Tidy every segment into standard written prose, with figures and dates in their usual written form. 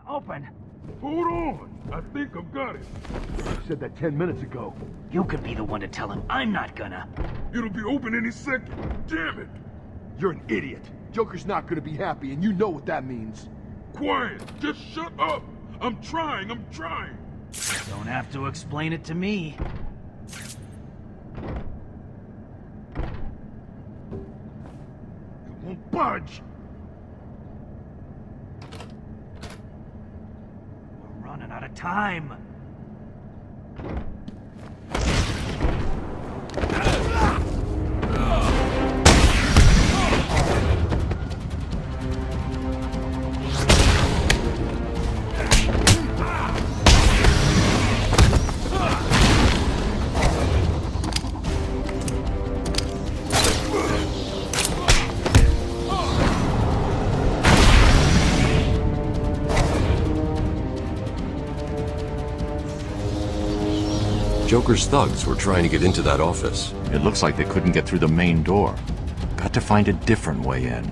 Open. Hold on. I think I've got it. You said that 10 minutes ago. You could be the one to tell him. I'm not gonna. It'll be open any second. Damn it. You're an idiot. Joker's not gonna be happy, and you know what that means. Quiet. Just shut up. I'm trying. Don't have to explain it to me. It won't budge. We're running out of time. Joker's thugs were trying to get into that office. It looks like they couldn't get through the main door. Got to find a different way in.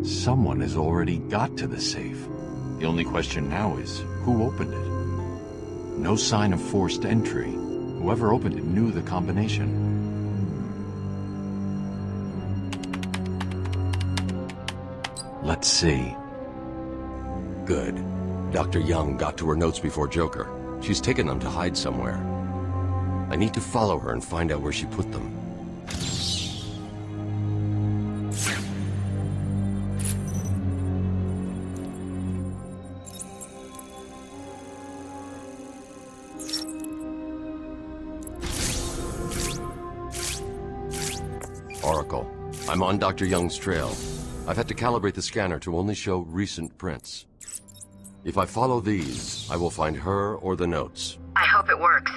Someone has already got to the safe. The only question now is, who opened it? No sign of forced entry. Whoever opened it knew the combination. Let's see. Good. Dr. Young got to her notes before Joker. She's taken them to hide somewhere. I need to follow her and find out where she put them. Oracle, I'm on Dr. Young's trail. I've had to calibrate the scanner to only show recent prints. If I follow these, I will find her or the notes. I hope it works.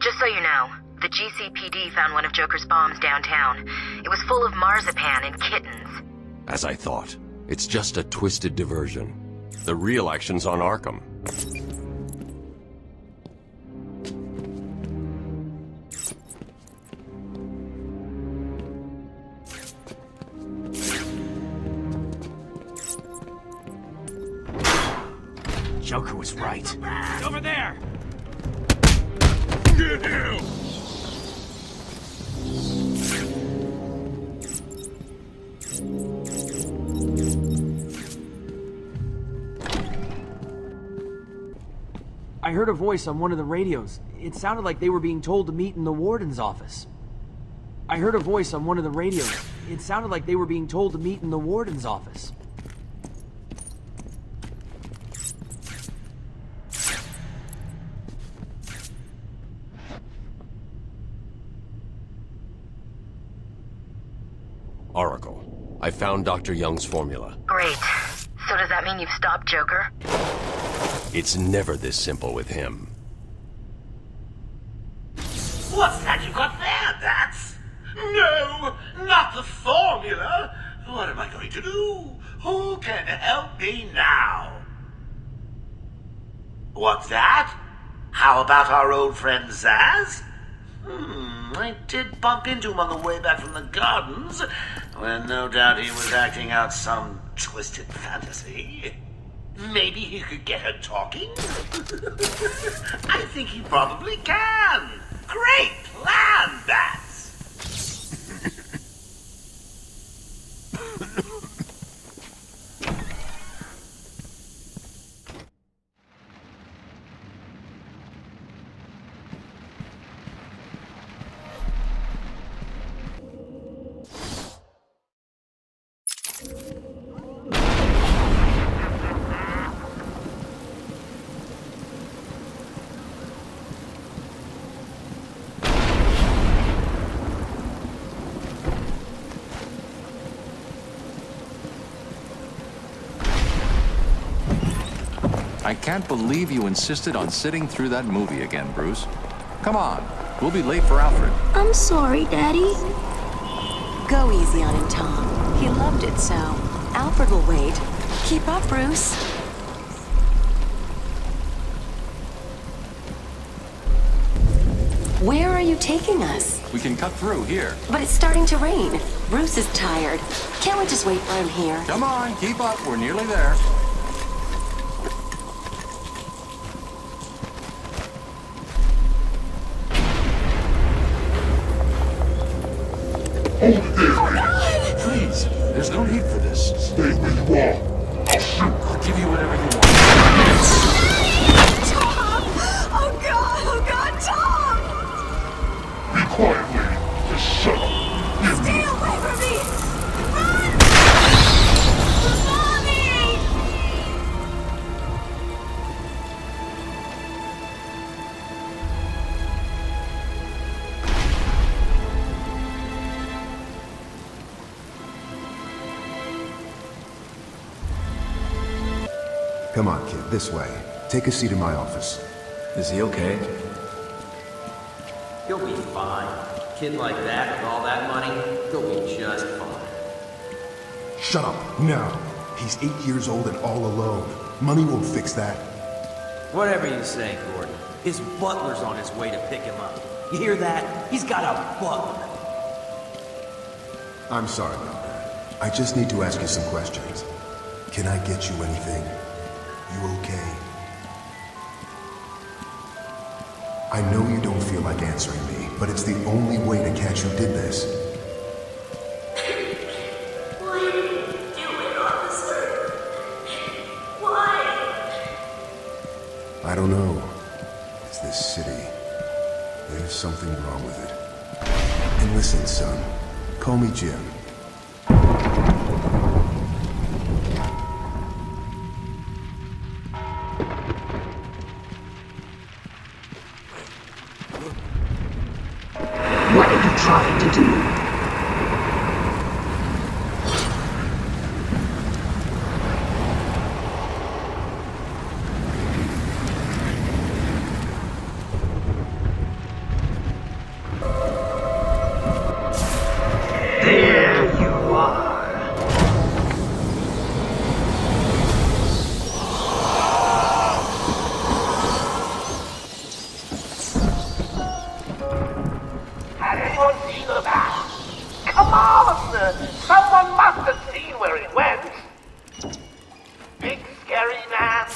Just so you know, the GCPD found one of Joker's bombs downtown. It was full of marzipan and kittens. As I thought, it's just a twisted diversion. The real action's on Arkham. Joker was right. It's over there! Get him! I heard a voice on one of the radios. It sounded like they were being told to meet in the warden's office. I heard a voice on one of the radios. It sounded like they were being told to meet in the warden's office. Oracle, I found Dr. Young's formula. Great. So does that mean you've stopped Joker? It's never this simple with him. What's that you got there, Bats? No, not the formula. What am I going to do? Who can help me now? What's that? How about our old friend Zsasz? I did bump into him on the way back from the gardens, when no doubt he was acting out some twisted fantasy. Maybe he could get her talking? I think he probably can. Great plan, Bats! I can't believe you insisted on sitting through that movie again, Bruce. Come on, we'll be late for Alfred. I'm sorry, Daddy. Go easy on him, Tom. He loved it so. Alfred will wait. Keep up, Bruce. Where are you taking us? We can cut through here. But it's starting to rain. Bruce is tired. Can't we just wait for him here? Come on, keep up. We're nearly there. Please, there's no need for this. Stay where you are. I'll shoot. I'll give you whatever you want. Tom! Oh God, Tom! Be quiet, lady. Just shut up. Stay away from me! Run! Mommy! Come on, kid, this way. Take a seat in my office. Is he okay? He'll be fine. Kid like that with all that money, he'll be just fine. Shut up, now. He's 8 years old and all alone. Money won't fix that. Whatever you say, Gordon. His butler's on his way to pick him up. You hear that? He's got a butler. I'm sorry about that. I just need to ask you some questions. Can I get you anything? You okay? I know you don't feel like answering me, but it's the only way to catch who did this. Why did you do it, officer? Why? I don't know. It's this city. There's something wrong with it. And listen, son. Call me Jim. What are you trying to do? There you are. Has anyone seen the map? Come on! Someone must have seen where it went. Big scary man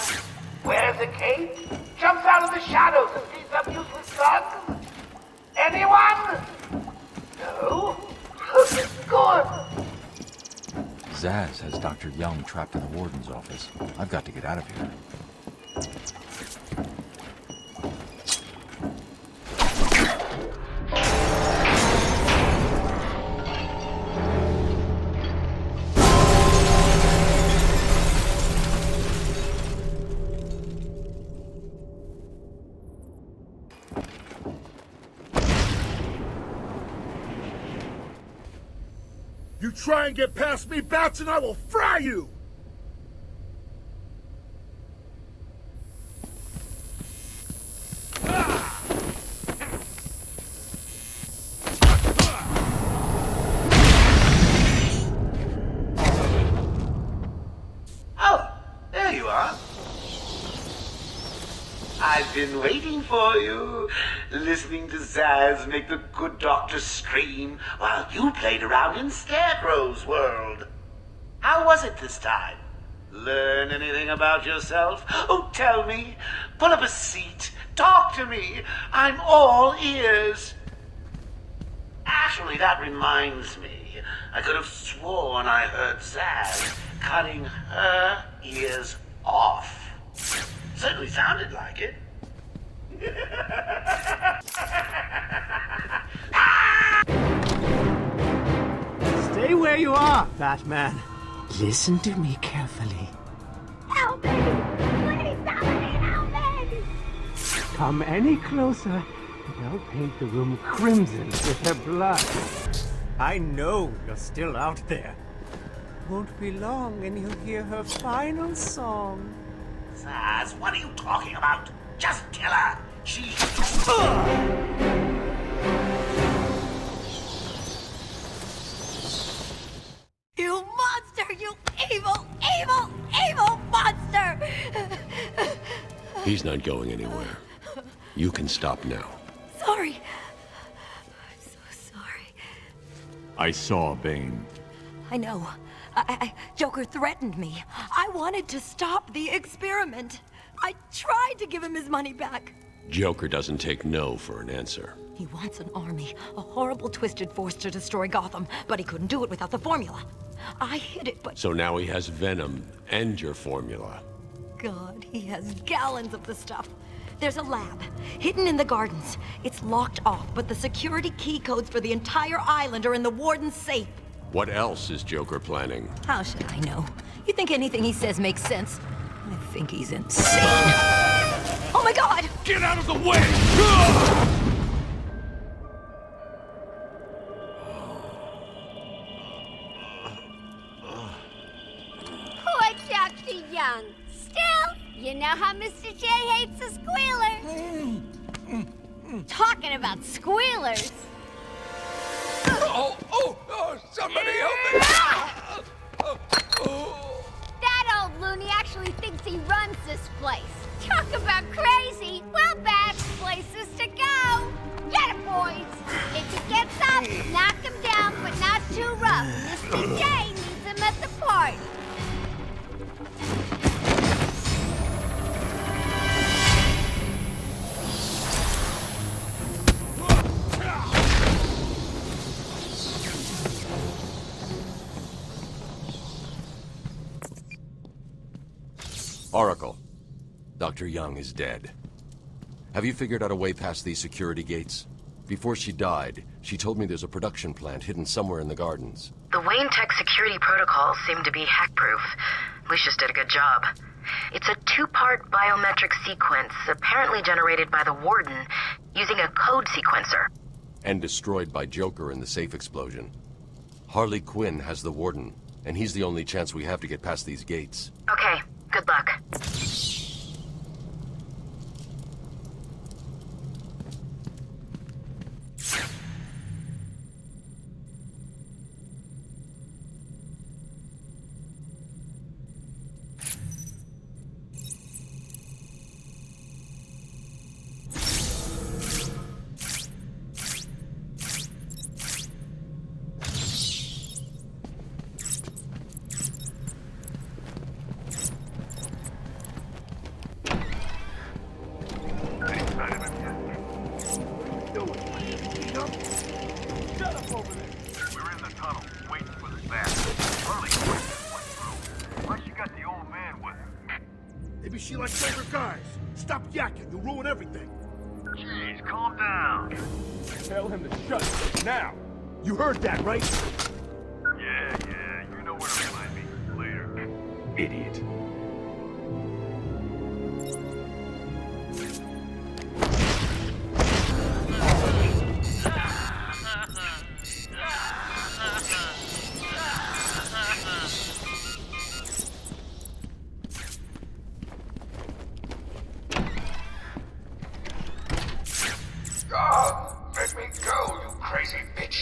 wears a cape, jumps out of the shadows and sees some useless guns. Anyone? No? Good. Zsasz has Dr. Young trapped in the warden's office. I've got to get out of here. You try and get past me, Bats, and I will fry you! Oh, there you are. I've been waiting for you, listening to Zsasz make the good doctor scream while you played around in Scarecrow's world. How was it this time? Learn anything about yourself? Oh, tell me. Pull up a seat. Talk to me. I'm all ears. Actually, that reminds me. I could have sworn I heard Zsasz cutting her ears off. Certainly sounded like it. Stay where you are, Batman. Listen to me carefully. Help me! Please, somebody help me! Come any closer, and I'll paint the room crimson with her blood. I know you're still out there. Won't be long and you'll hear her final song. Zsasz, what are you talking about? Just kill her. She's... You monster! You evil, evil, evil monster! He's not going anywhere. You can stop now. Sorry. I'm so sorry. I saw Bane. I know. Joker threatened me. I wanted to stop the experiment. I tried to give him his money back. Joker doesn't take no for an answer. He wants an army, a horrible twisted force to destroy Gotham, but he couldn't do it without the formula. I hid it, but... So now he has Venom and your formula. God, he has gallons of the stuff. There's a lab, hidden in the gardens. It's locked off, but the security key codes for the entire island are in the warden's safe. What else is Joker planning? How should I know? You think anything he says makes sense? I think he's insane. Oh my God! Get out of the way! Poor Dr. Young. Still, you know how Mr. J hates a squealer. Talking about squealers. Somebody help me! That old loony actually thinks he runs this place. Talk about crazy. Well, bad places to go. Get it, boys. If he gets up, knock him down, but not too rough. Mr. J needs him at the party. Oracle, Dr. Young is dead. Have you figured out a way past these security gates? Before she died, she told me there's a production plant hidden somewhere in the gardens. The Wayne Tech security protocols seem to be hack-proof. Lucius did a good job. It's a two-part biometric sequence, apparently generated by the Warden, using a code sequencer. And destroyed by Joker in the safe explosion. Harley Quinn has the Warden, and he's the only chance we have to get past these gates. Okay, good luck. Maybe she likes older guys. Stop yakking, you'll ruin everything. Jeez, calm down. Tell him to shut up, now. You heard that, right? Yeah, you know where to find me. Later. Idiot. Let me go, you crazy bitch.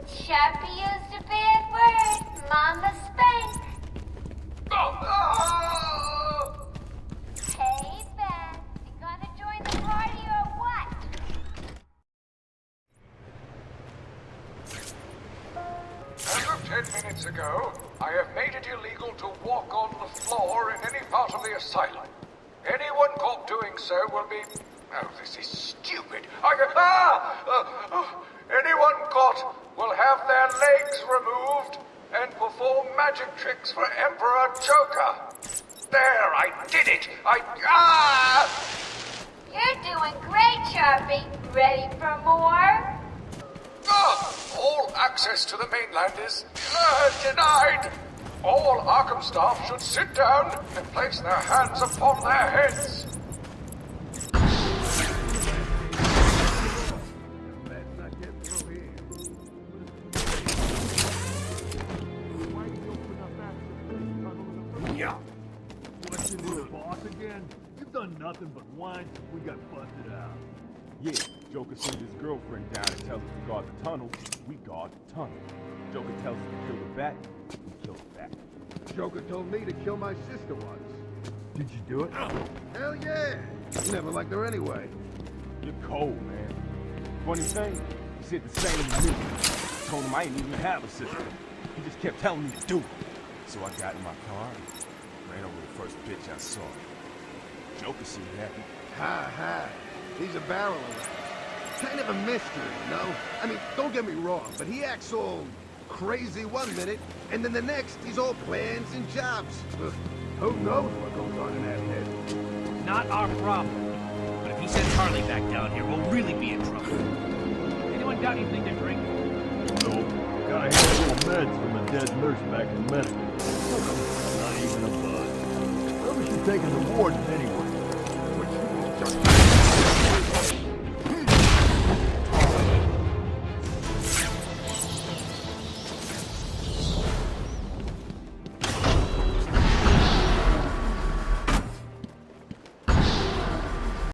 Sharpie used a bad word. Mama spank. Hey, Beth. You gonna join the party or what? As of 10 minutes ago, I have made it illegal to walk on the floor in any part of the asylum. Anyone caught doing so will be... Oh, this is stupid. Anyone caught will have their legs removed and perform magic tricks for Emperor Joker. There, I did it. You're doing great, Sharpie. Ready for more? All access to the mainland is denied. All Arkham staff should sit down and place their hands upon their heads. us again? You've done nothing but whine since we got busted out. Yeah, Joker sends his girlfriend down and tells us to guard the tunnel. We guard the tunnel. Joker tells us to kill the bat. We kill the bat. Joker told me to kill my sister once. Did you do it? Hell yeah! Never liked her anyway. You're cold, man. Funny thing, he said the same to me. I told him I didn't even have a sister. He just kept telling me to do it. So I got in my car and ran over the first bitch I saw. Joker seemed happy. Ha ha. He's a barrel of it. Kind of a mystery, you know? I mean, don't get me wrong, but he acts all crazy one minute, and then the next, he's all plans and jobs. Who knows what goes on in that head? Not our problem. But if he sends Harley back down here, we'll really be in trouble. Anyone got anything to drink? No. Got a handful of meds from a dead nurse back in medical. Not even a buzz. Where was she taking the warden anyway?